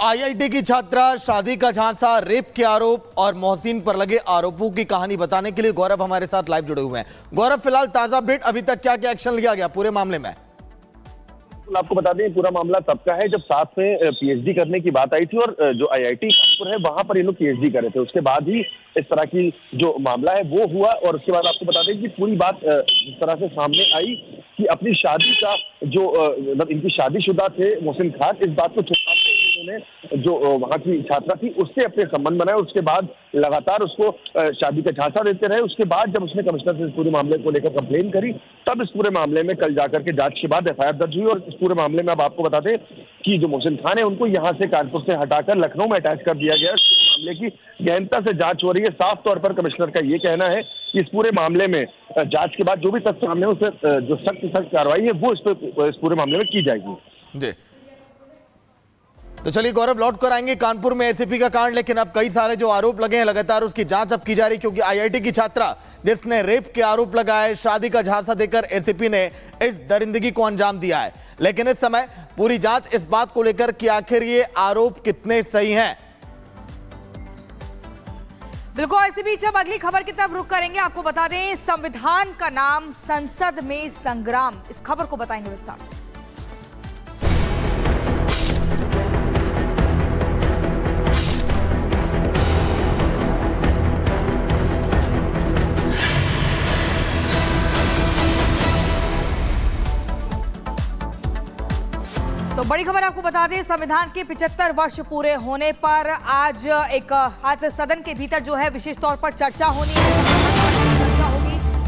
IIT की छात्रा, शादी का झांसा, रेप के आरोप और मोहसिन पर लगे आरोपों की कहानी बताने के लिए गौरव हमारे साथ लाइव जुड़े हुए हैं। गौरव, फिलहाल ताजा अपडेट, अभी तक क्या क्या एक्शन लिया गया पूरे मामले में? आपको बता दें पूरा मामला तब का है जब साथ में पीएचडी करने की बात आई थी और जो आईआईटी कानपुर है वहां पर ये लोग पीएचडी कर रहे थे। उसके बाद ही इस तरह की जो मामला है वो हुआ और उसके बाद आपको बता दें कि पूरी बात जिस तरह से सामने आई कि अपनी शादी का जो मतलब इनकी शादीशुदा थे मोहसिन खान, इस बात को छुपा के उन्होंने जो वहाँ की छात्रा थी उससे अपने संबंध बनाए। उसके बाद लगातार उसको शादी का झांसा देते रहे। उसके बाद जब उसने कमिश्नर से इस पूरे मामले को लेकर कंप्लेन करी तब इस पूरे मामले में कल जाकर के जांच के बाद एफआईआर दर्ज हुई। और इस पूरे मामले में अब आपको बता दें कि जो मोहसिन खान है उनको यहाँ से कानपुर से हटाकर लखनऊ में अटैच कर दिया गया। मामले की गहनता से जांच हो रही है। साफ तौर पर कमिश्नर का ये कहना है कि इस पूरे मामले में जांच के बाद जो भी तथ्य सामने उसे जो सख्त कार्रवाई है वो इस पूरे मामले में की जाएगी। जी, तो चलिए गौरव, लौट कर आएंगे कानपुर में एसीपी का कांड, लेकिन अब कई सारे जो आरोप लगे हैं लगातार उसकी जांच अब की जा रही, क्योंकि आईआईटी की छात्रा जिसने रेप के आरोप लगाए, शादी का झांसा देकर एसीपी ने इस दरिंदगी को अंजाम दिया है। लेकिन इस समय पूरी जांच इस बात को लेकर कि आखिर ये आरोप कितने सही हैं। बिल्कुल, इसी बीच अब अगली खबर की तरफ रुख करेंगे। आपको बता दें, संविधान का नाम, संसद में संग्राम, इस खबर को बताएंगे विस्तार से। तो बड़ी खबर आपको बता दें, संविधान के 75 वर्ष पूरे होने पर आज सदन के भीतर जो है विशेष तौर पर चर्चा होनी है।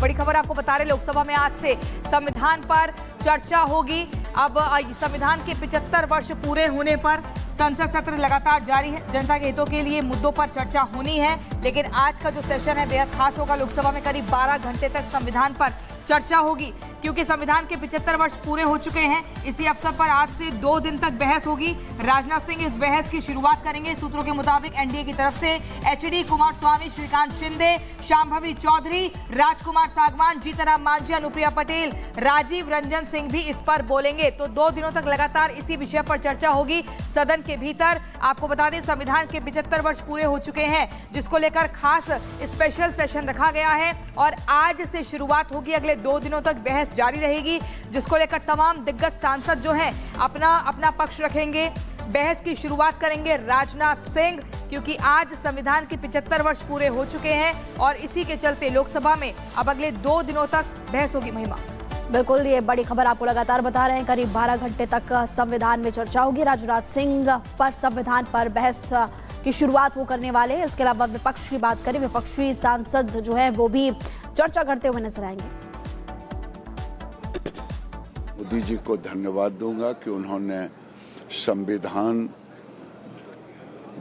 बड़ी खबर आपको बता रहे, लोकसभा में आज से संविधान पर चर्चा होगी। अब संविधान के 75 वर्ष पूरे होने पर संसद सत्र लगातार जारी है। जनता के हितों के लिए मुद्दों पर चर्चा होनी है, लेकिन आज का जो सेशन है बेहद खास होगा। लोकसभा में करीब 12 घंटे तक संविधान पर चर्चा होगी, क्योंकि संविधान के 75 वर्ष पूरे हो चुके हैं। इसी अवसर पर आज से 2 दिन तक बहस होगी। राजनाथ सिंह इस बहस की शुरुआत करेंगे। सूत्रों के मुताबिक एनडीए की तरफ से एचडी कुमारस्वामी, श्रीकांत शिंदे, शांभवी चौधरी, राजकुमार सागवान, जीतनराम मांझी, अनुप्रिया पटेल, राजीव रंजन सिंह भी इस पर बोलेंगे। तो 2 दिनों तक लगातार इसी विषय पर चर्चा होगी सदन के भीतर। आपको बता दें, संविधान के 75 वर्ष पूरे हो चुके हैं, जिसको लेकर खास स्पेशल सेशन रखा गया है और आज से शुरुआत होगी। अगले 2 दिनों तक बहस जारी रहेगी, जिसको लेकर तमाम दिग्गज सांसद जो हैं अपना पक्ष रखेंगे। बहस की शुरुआत करेंगे राजनाथ सिंह, क्योंकि आज संविधान के 75 वर्ष पूरे हो चुके हैं और इसी के चलते लोकसभा में अब अगले 2 दिनों तक बहस होगी। महिमा, बिल्कुल, ये बड़ी खबर आपको लगातार बता रहे हैं। करीब 12 घंटे तक संविधान में चर्चा होगी। राजनाथ सिंह पर संविधान पर बहस की शुरुआत वो करने वाले हैं। इसके अलावा विपक्ष की बात करें, विपक्षी सांसद जो है वो भी चर्चा करते हुए नजर आएंगे। मोदी जी को धन्यवाद दूंगा कि उन्होंने संविधान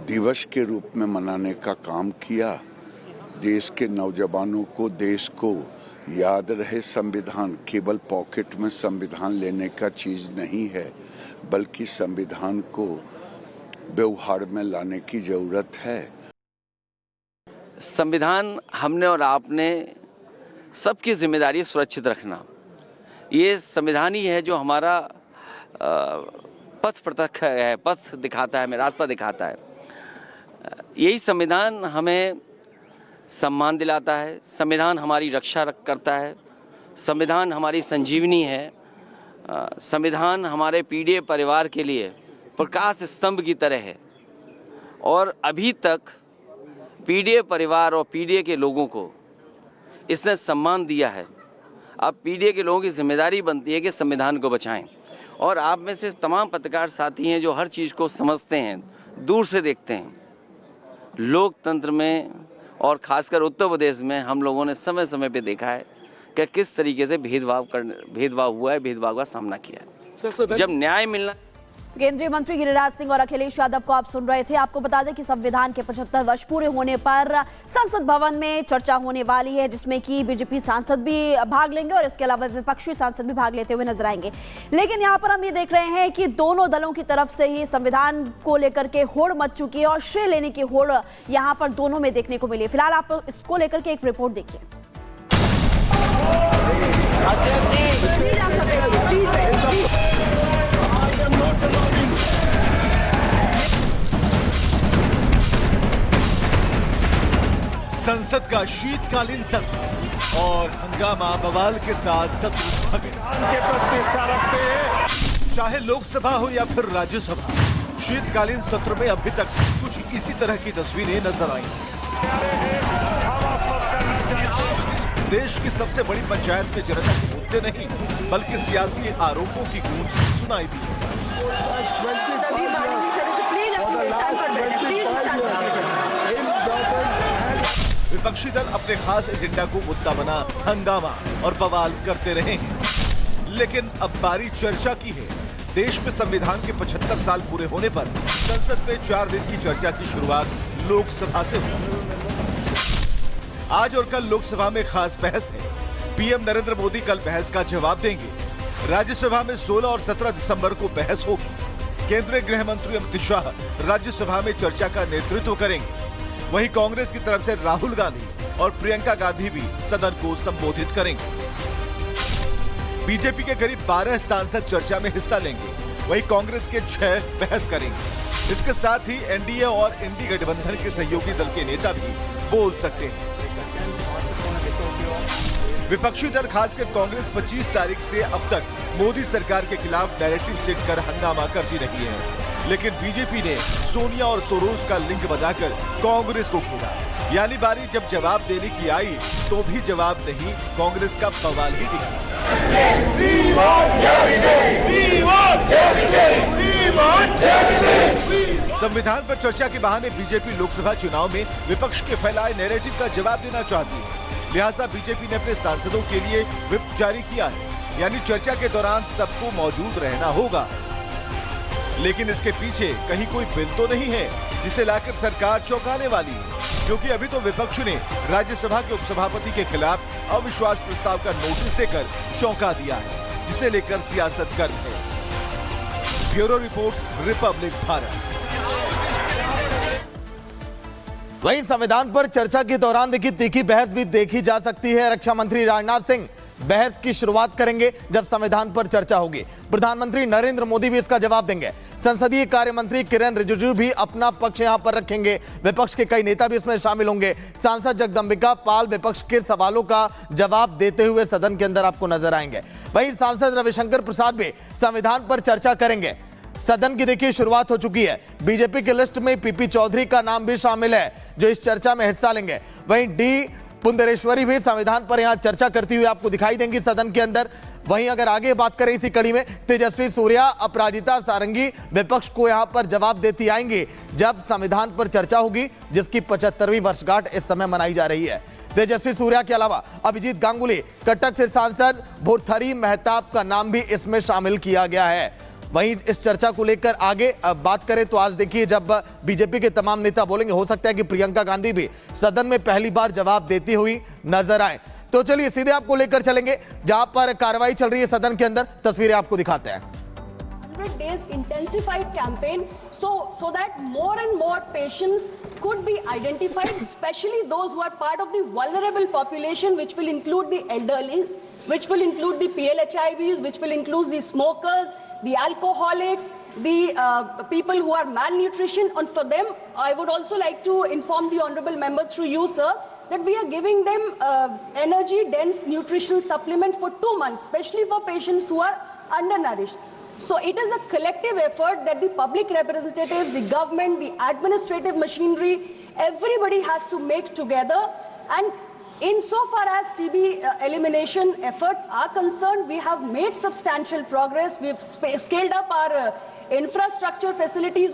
दिवस के रूप में मनाने का काम किया। देश के नौजवानों को, देश को याद रहे, संविधान केवल पॉकेट में संविधान लेने का चीज नहीं है, बल्कि संविधान को व्यवहार में लाने की जरूरत है। संविधान हमने और आपने सबकी जिम्मेदारी सुरक्षित रखना। ये संविधान ही है जो हमारा पथ प्रतख है, पथ दिखाता है, हमें रास्ता दिखाता है। यही संविधान हमें सम्मान दिलाता है, संविधान हमारी रक्षा करता है, संविधान हमारी संजीवनी है, संविधान हमारे पीढ़ी परिवार के लिए प्रकाश स्तंभ की तरह है। और अभी तक पीढ़ी परिवार और पीढ़ी के लोगों को इसने सम्मान दिया है। अब पीढ़ी के लोगों की जिम्मेदारी बनती है कि संविधान को बचाएं। और आप में से तमाम पत्रकार साथी हैं जो हर चीज़ को समझते हैं, दूर से देखते हैं। लोकतंत्र में और खासकर उत्तर प्रदेश में हम लोगों ने समय समय पे देखा है कि किस तरीके से भेदभाव हुआ है, भेदभाव का सामना किया है। जब न्याय मिलना। केंद्रीय मंत्री गिरिराज सिंह और अखिलेश यादव को आप सुन रहे थे। आपको बता दें कि संविधान के 75 वर्ष पूरे होने पर संसद भवन में चर्चा होने वाली है, जिसमें कि बीजेपी सांसद भी भाग लेंगे और इसके अलावा विपक्षी सांसद भी भाग लेते हुए नजर आएंगे। लेकिन यहाँ पर हम ये देख रहे हैं कि दोनों दलों की तरफ से ही संविधान को लेकर के होड़ मच चुकी है और श्रेय लेने की होड़ यहाँ पर दोनों में देखने को मिली। फिलहाल आप इसको लेकर के एक रिपोर्ट देखिए। संसद का शीतकालीन सत्र और हंगामा बवाल के साथ सत्र चाहे लोकसभा हो या फिर राज्यसभा, शीतकालीन सत्र में अभी तक कुछ इसी तरह की तस्वीरें नजर आई। देश की सबसे बड़ी पंचायत में जनता के मुद्दे नहीं बल्कि सियासी आरोपों की गूंज सुनाई दी। विपक्षी दल अपने खास एजेंडा को मुद्दा बना हंगामा और बवाल करते रहे हैं, लेकिन अब बारी चर्चा की है। देश में संविधान के 75 साल पूरे होने पर संसद में 4 दिन की चर्चा की शुरुआत लोकसभा से हुई। आज और कल लोकसभा में खास बहस है। पीएम नरेंद्र मोदी कल बहस का जवाब देंगे। राज्यसभा में 16 और 17 दिसंबर को बहस होगी। केंद्रीय गृह मंत्री अमित शाह राज्यसभा में चर्चा का नेतृत्व करेंगे। वहीं कांग्रेस की तरफ से राहुल गांधी और प्रियंका गांधी भी सदन को संबोधित करेंगे। बीजेपी के करीब 12 सांसद चर्चा में हिस्सा लेंगे, वहीं कांग्रेस के 6 बहस करेंगे। इसके साथ ही एनडीए और इंडी गठबंधन के सहयोगी दल के नेता भी बोल सकते हैं। विपक्षी दल खासकर कांग्रेस 25 तारीख से अब तक मोदी सरकार के खिलाफ नैरेटिव सेट कर हंगामा करती रही है, लेकिन बीजेपी ने सोनिया और सोरोस का लिंक बनाकर कांग्रेस को घेरा। यानी बारी जब जवाब देने की आई तो भी जवाब नहीं, कांग्रेस का बवाल ही दिखा। संविधान पर चर्चा के बहाने बीजेपी लोकसभा चुनाव में विपक्ष के फैलाए नैरेटिव का जवाब देना चाहती है। लिहाजा बीजेपी ने अपने सांसदों के लिए व्हिप जारी किया है, यानी चर्चा के दौरान सबको मौजूद रहना होगा। लेकिन इसके पीछे कहीं कोई बिल तो नहीं है जिसे लाकर सरकार चौंकाने वाली है, क्योंकि अभी तो विपक्ष ने राज्यसभा के उपसभापति के खिलाफ अविश्वास प्रस्ताव का नोटिस देकर चौंका दिया है, जिसे लेकर सियासत गर्म है। Bureau report, Republic Bharat. वहीं संविधान पर चर्चा के दौरान देखी तीखी बहस भी देखी जा सकती है। रक्षा मंत्री राजनाथ सिंह बहस की शुरुआत करेंगे जब संविधान पर चर्चा होगी। प्रधानमंत्री नरेंद्र मोदी भी इसका जवाब देंगे। संसदीय कार्य मंत्री किरेन रिजिजू भी अपना पक्ष यहां पर रखेंगे। विपक्ष के कई नेता भी इसमें शामिल होंगे। सांसद जगदंबिका पाल विपक्ष के सवालों का जवाब देते हुए सदन के अंदर आपको नजर आएंगे। वहीं सांसद रविशंकर प्रसाद भी संविधान पर चर्चा करेंगे। सदन की देखिए शुरुआत हो चुकी है। बीजेपी की लिस्ट में पीपी चौधरी का नाम भी शामिल है जो इस चर्चा में हिस्सा लेंगे। वहीं डी पुंदेश्वरी भी संविधान पर यहां चर्चा करती हुई आपको दिखाई देंगी सदन के अंदर। वहीं अगर आगे बात करें इसी कड़ी में, तेजस्वी सूर्या, अपराजिता सारंगी विपक्ष को यहां पर जवाब देती आएंगी जब संविधान पर चर्चा होगी, जिसकी 75वीं वर्षगांठ इस समय मनाई जा रही है। तेजस्वी सूर्या के अलावा अभिजीत गांगुली, कटक से सांसद भुरथरी मेहताब का नाम भी इसमें शामिल किया गया है। वहीं इस चर्चा को लेकर आगे बात करें तो आज देखिए जब बीजेपी के तमाम नेता बोलेंगे, हो सकता है कि प्रियंका गांधी भी सदन में पहली बार जवाब देती हुई नजर आए। तो चलिए सीधे आपको लेकर चलेंगे जहां पर कार्रवाई चल रही है सदन के अंदर। तस्वीरें आपको दिखाते हैं। 100 days intensified campaign so that more and more patients could be identified, especially those who are part of the vulnerable population, which will include the elderly, which will include the PLHIVs, which will include the smokers, the alcoholics, the people who are malnutrition. And for them, I would also like to inform the honorable member through you, sir, that we are giving them energy dense nutritional supplement for 2 months, especially for patients who are undernourished. So it is a collective effort that the public representatives, the government, the administrative machinery, everybody has to make together. And insofar as TB elimination efforts are concerned, we have made substantial progress. We have scaled up our infrastructure facilities.